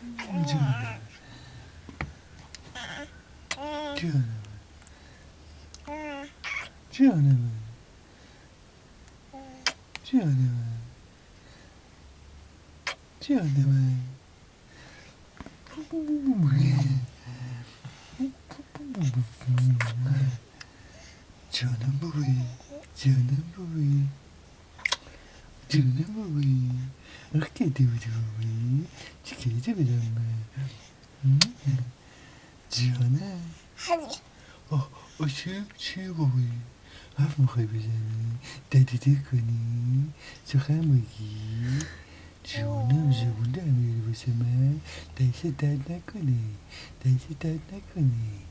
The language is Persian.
جانم جانم جانم جانم جانم جانم بابایی جانم بابایی جانم بابایی آخ که دوری بابایی چیکار بدم من جانم چه بابایی حرف میخوای بزنی دادیده کنی سخن بگی جانم زبون در میاری واسه من دست درد نکنه دست درد نکنه